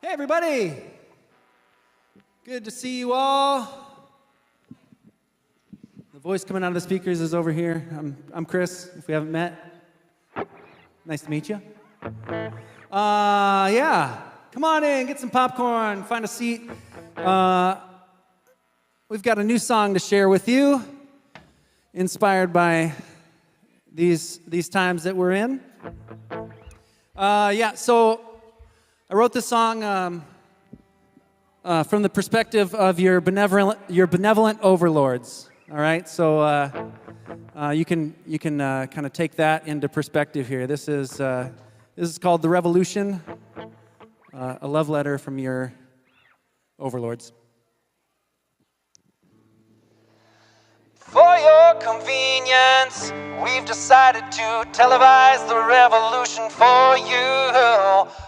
Hey, everybody. Good to see you all. The voice coming out of the speakers is over here. I'm Chris, if we haven't met. Nice to meet you. Yeah. Come on in, get some popcorn, find a seat. We've got a new song to share with you, inspired by these times that we're in. So I wrote this song from the perspective of your benevolent overlords. All right, so you can kind of take that into perspective here. This is called The Revolution, a love letter from your overlords. For your convenience, we've decided to televise the revolution for you.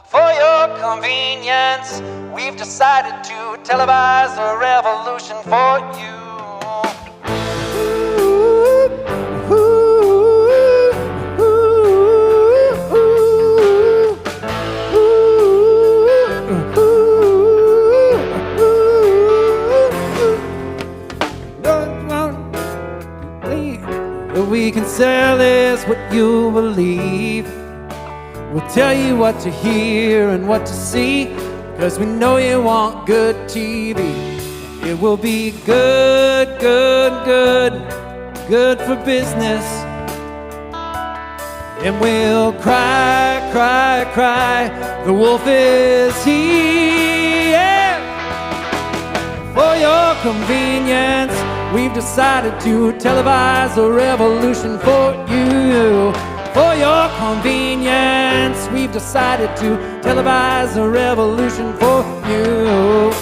For your convenience, we've decided to televise the revolution for you. We can sell this what you believe. We'll tell you what to hear and what to see, 'cause we know you want good TV. It will be good, good, good, good for business. And we'll cry, cry, cry, the wolf is here. For your convenience, we've decided to televise a revolution for you. For your convenience, we've decided to televise a revolution for you.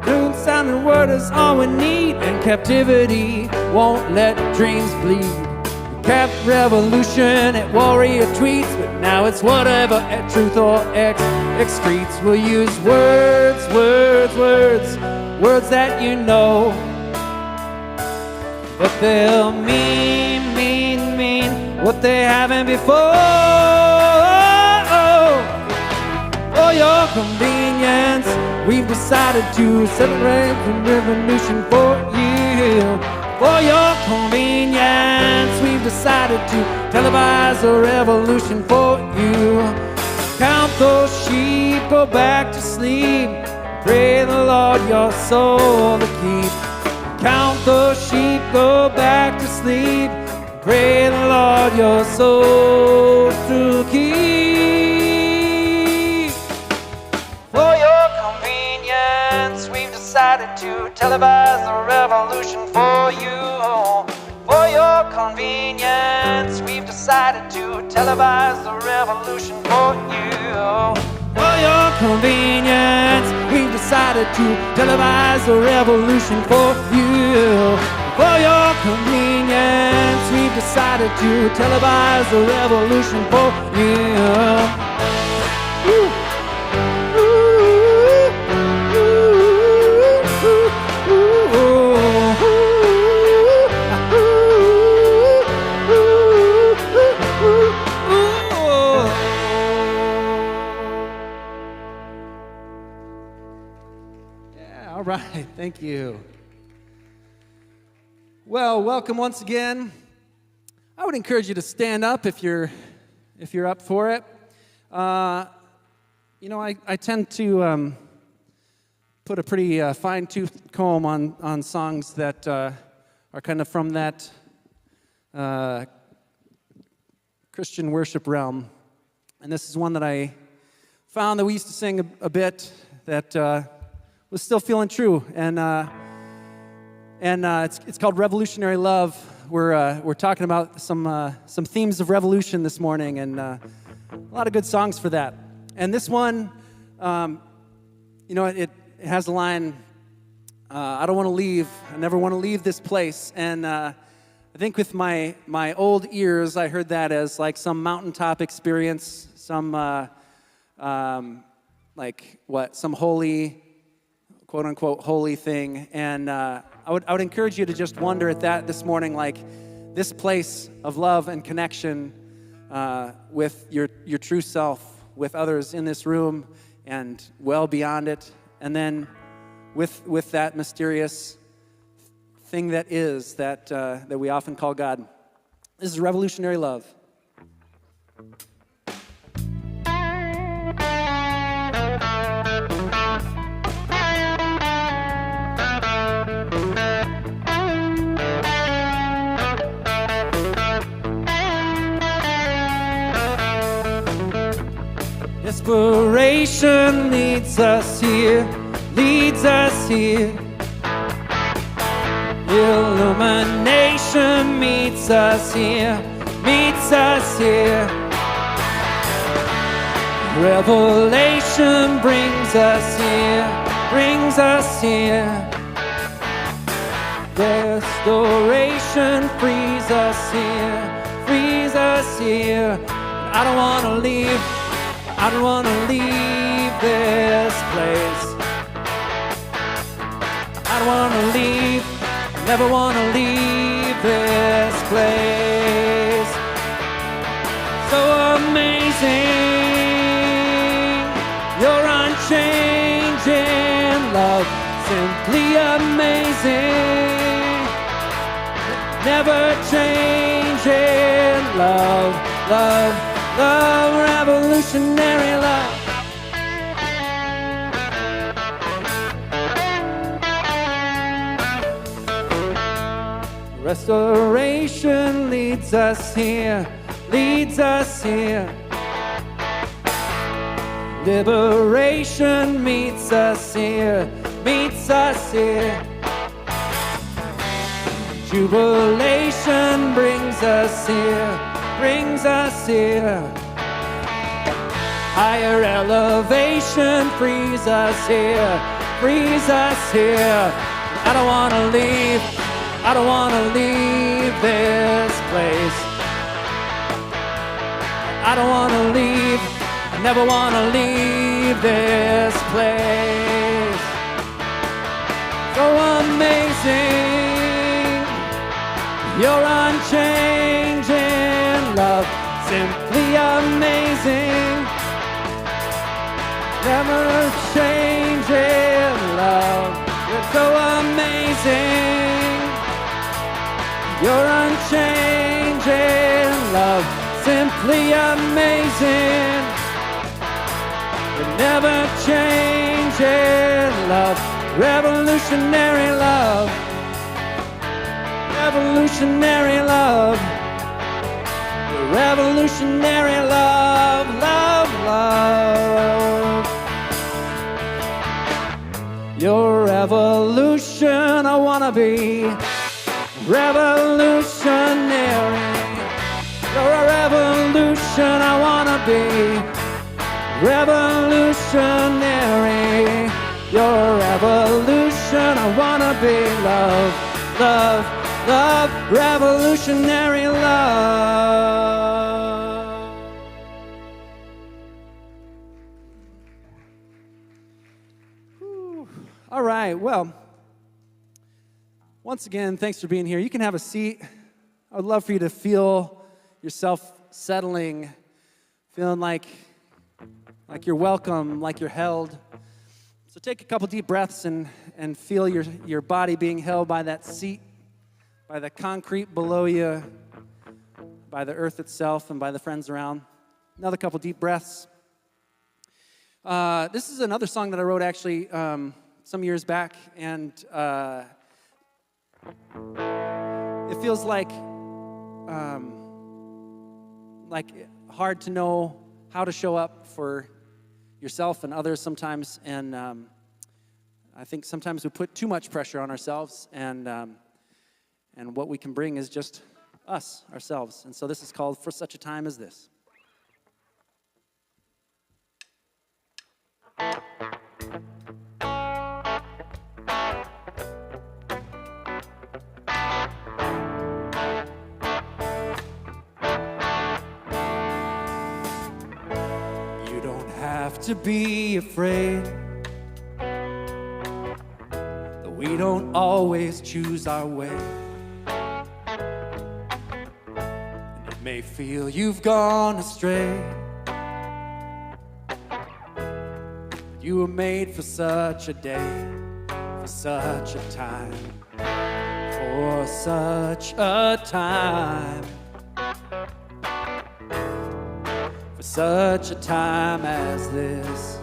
Good sounding word is all we need, and captivity won't let dreams bleed. Cap revolution at warrior tweets, but now it's whatever at truth or X streets. We'll use words, words, words, words that you know, but they'll mean what they haven't before. For your convenience, we've decided to celebrate the revolution for you. For your convenience, we've decided to televise a revolution for you. Count those sheep, go back to sleep. Pray the Lord your soul to keep. Count those sheep, go back to sleep. Pray the Lord your soul to keep. For your convenience, we've decided to televise the revolution for you. For your convenience, we've decided to televise the revolution for you. For your convenience, we've decided to televise the revolution for you. For your convenience, we've decided to televise the revolution for you. All right, thank you. Well, welcome once again. I would encourage you to stand up if you're up for it. I tend to put a pretty fine-tooth comb on songs that are kind of from that Christian worship realm, and this is one that I found that we used to sing a bit that was still feeling true, and it's called Revolutionary Love. We're talking about some themes of revolution this morning, and a lot of good songs for that. And this one, it has a line, I don't want to leave, I never want to leave this place. And I think with my old ears, I heard that as like some mountaintop experience, some like what, some holy, quote unquote, holy thing. And I would encourage you to just wonder at that this morning, like this place of love and connection with your true self, with others in this room and well beyond it. And then with that mysterious thing that is, that we often call God. This is revolutionary love. Inspiration leads us here, leads us here. Illumination meets us here, meets us here. Revelation brings us here, brings us here. Restoration frees us here, frees us here. I don't want to leave, I don't want to leave this place. I don't want to leave, never want to leave this place. So amazing, your unchanging love, simply amazing, never changing love, love, love, revolutionary love. Restoration leads us here, leads us here. Liberation meets us here, meets us here. Jubilation brings us here, brings us here. Higher elevation frees us here, frees us here. I don't want to leave, I don't want to leave this place. I don't want to leave, I never want to leave this place. So amazing, your unchanging love, simply amazing, never changing love. You're so amazing. Your unchanging love, simply amazing. Your never changing love, revolutionary love, revolutionary love, your revolutionary love, love, love. Your evolution, I wanna be revolutionary. You're a revolution, I wanna be revolutionary. You're a revolution, I wanna be love, love, love, revolutionary love. Whew. All right, well, once again, thanks for being here. You can have a seat. I would love for you to feel yourself settling, feeling like you're welcome, like you're held. So take a couple deep breaths and feel your body being held by that seat, by the concrete below you, by the earth itself, and by the friends around. Another couple deep breaths. This is another song that I wrote actually some years back, and it feels like hard to know how to show up for yourself and others sometimes, and I think sometimes we put too much pressure on ourselves, and what we can bring is just us, ourselves. And so this is called For Such a Time as This. You don't don't have to be afraid that we don't always choose our way. And it may feel you've gone astray, but you were made for such a day, for such a time, for such a time, for such a time as this.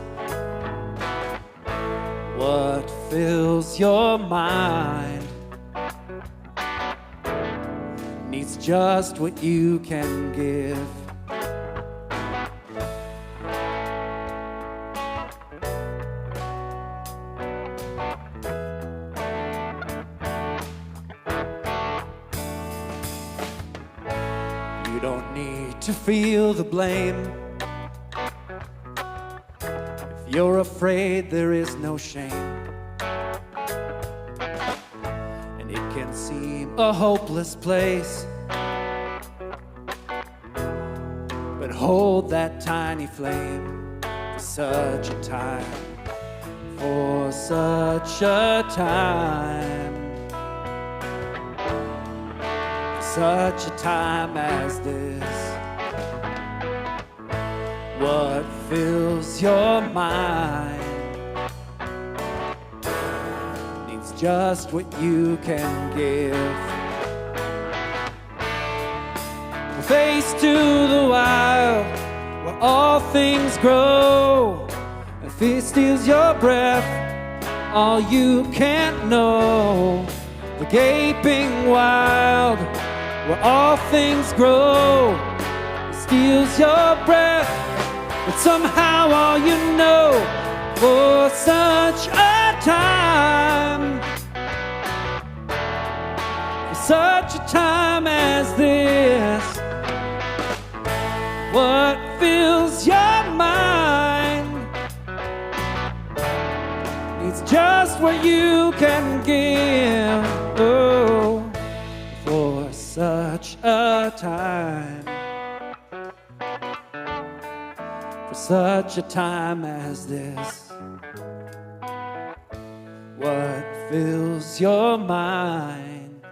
What fills your mind needs just what you can give. You don't need to feel the blame. If you're afraid, there is no shame. And it can seem a hopeless place, but hold that tiny flame for such a time, for such a time, for such a time as this. What fills your mind needs just what you can give. Face to the wild, where all things grow. If fear steals your breath, all you can't know. The gaping wild, where all things grow. It steals your breath, but somehow all you know. For such a time, for such a time as this. What fills your mind needs just what you can give. Oh, for such a time, for such a time as this. What fills your mind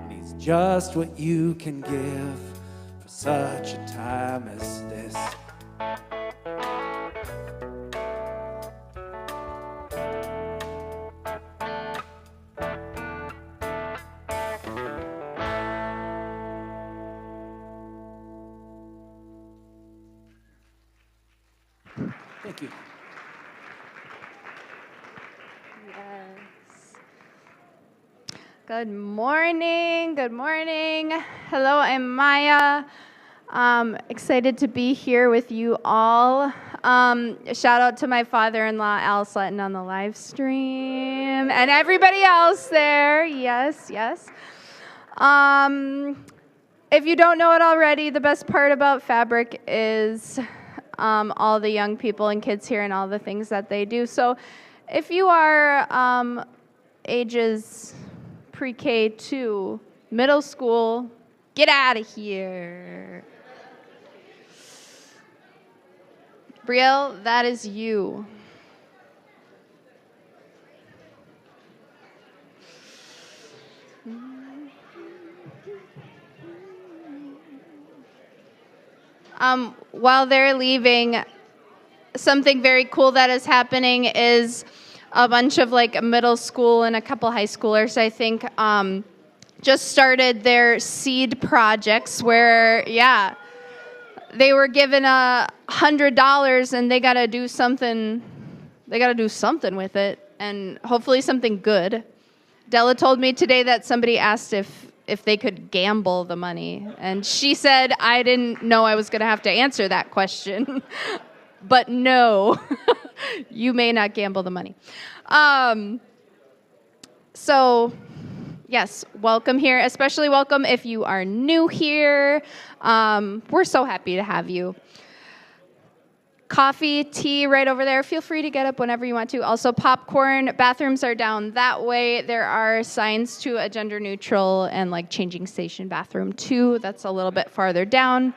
needs just what you can give. Such a time as this. Thank you. Yes. Good morning. Good morning. Hello, I'm Maya. Excited to be here with you all. Shout out to my father-in-law, Al Sutton, on the live stream, and everybody else there. Yes, yes. If you don't know it already, the best part about Fabric is all the young people and kids here and all the things that they do. So if you are ages pre-K to middle school, get out of here. Brielle, that is you. While they're leaving, something very cool that is happening is a bunch of like middle school and a couple high schoolers, I think, just started their seed projects where, yeah, they were given $100 and they got to do something. They got to do something with it, and hopefully something good. Della told me today that somebody asked if they could gamble the money, and she said I didn't know I was going to have to answer that question. But no, you may not gamble the money. So, yes, welcome here. Especially welcome if you are new here. We're so happy to have you. Coffee, tea right over there. Feel free to get up whenever you want to. Also, popcorn. Bathrooms are down that way. There are signs to a gender neutral and like changing station bathroom too. That's a little bit farther down.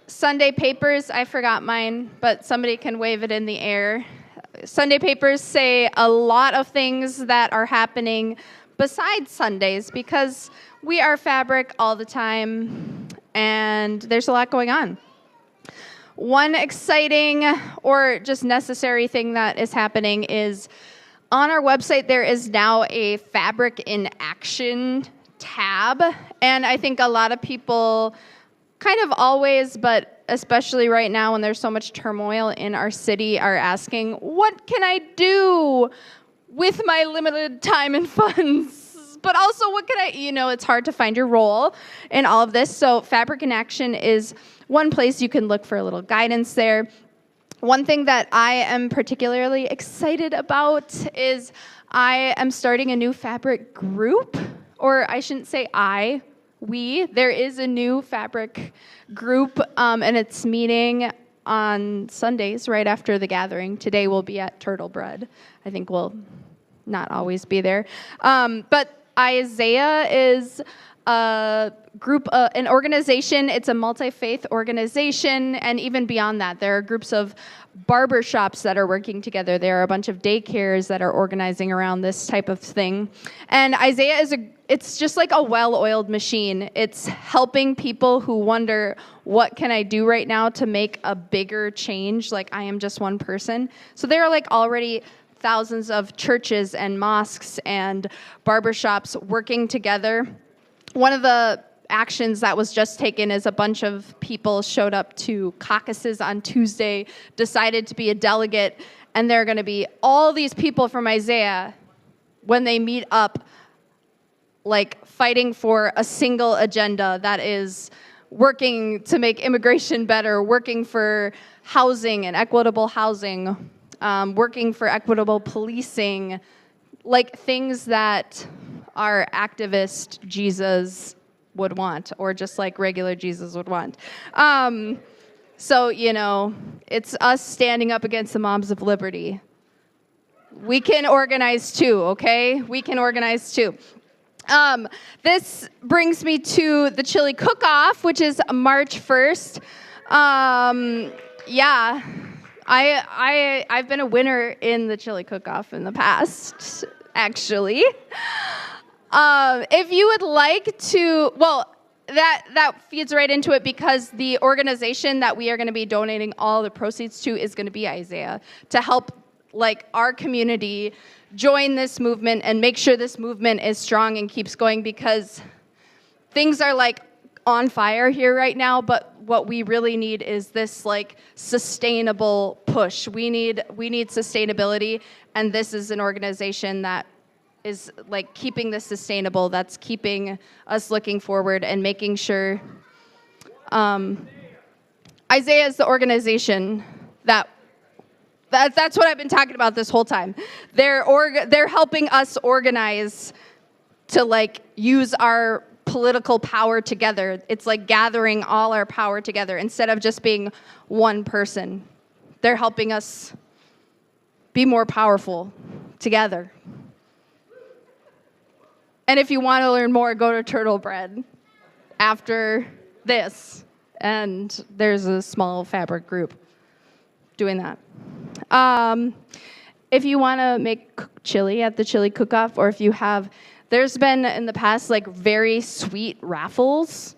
Sunday papers, I forgot mine, but somebody can wave it in the air. Sunday papers say a lot of things that are happening besides Sundays because we are Fabric all the time and there's a lot going on. One exciting or just necessary thing that is happening is on our website there is now a Fabric in Action tab, and I think a lot of people kind of always, but especially right now when there's so much turmoil in our city, are asking, what can I do with my limited time and funds? But also, what can I, it's hard to find your role in all of this. So Fabric in Action is one place you can look for a little guidance there. One thing that I am particularly excited about is I am starting a new Fabric group, or I shouldn't say there is a new Fabric group, and it's meeting on Sundays right after the gathering. Today we'll be at Turtle Bread. I think we'll not always be there. But Isaiah is a group, an organization. It's a multi-faith organization, and even beyond that, there are groups of barbershops that are working together. There are a bunch of daycares that are organizing around this type of thing. And Isaiah it's just like a well-oiled machine. It's helping people who wonder, what can I do right now to make a bigger change? Like, I am just one person. So there are like already thousands of churches and mosques and barbershops working together. One of the actions that was just taken is a bunch of people showed up to caucuses on Tuesday, decided to be a delegate, and there are going to be all these people from Isaiah when they meet up, like fighting for a single agenda that is working to make immigration better, working for housing and equitable housing, working for equitable policing, like things that our activist Jesus would want, or just like regular Jesus would want. So, it's us standing up against the Moms of Liberty. We can organize too, okay? We can organize too. This brings me to the chili cook-off, which is March 1st. I've been a winner in the chili cook-off in the past, actually. If you would like to, that feeds right into it because the organization that we are going to be donating all the proceeds to is going to be Isaiah, to help our community join this movement and make sure this movement is strong and keeps going, because things are on fire here right now, but what we really need is this sustainable push. We need sustainability, and this is an organization that is keeping this sustainable, that's keeping us looking forward and making sure Isaiah is the organization that's what I've been talking about this whole time. They're helping us organize to use our political power together. It's gathering all our power together instead of just being one person. They're helping us be more powerful together. And if you want to learn more, go to Turtle Bread after this. And there's a small Fabric group doing that. If you want to make chili at the chili cook-off, or if you have, there's been in the past very sweet raffles.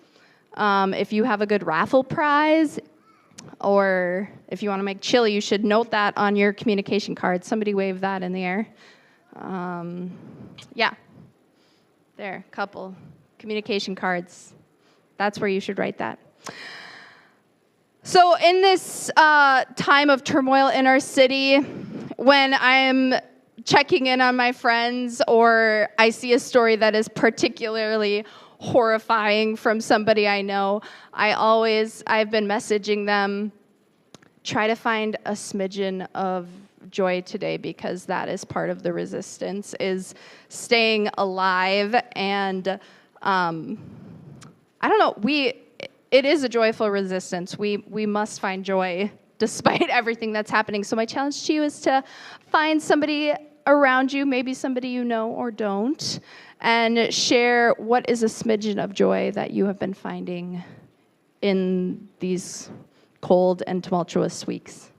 If you have a good raffle prize, or if you want to make chili, you should note that on your communication card. Somebody wave that in the air. There, couple communication cards. That's where you should write that. So in this time of turmoil in our city, when I'm checking in on my friends or I see a story that is particularly horrifying from somebody I know, I've been messaging them, try to find a smidgen of joy today, because that is part of the resistance, is staying alive. And I don't know, it is a joyful resistance. We must find joy despite everything that's happening. So my challenge to you is to find somebody around you, maybe somebody you know or don't, and share what is a smidgen of joy that you have been finding in these cold and tumultuous weeks.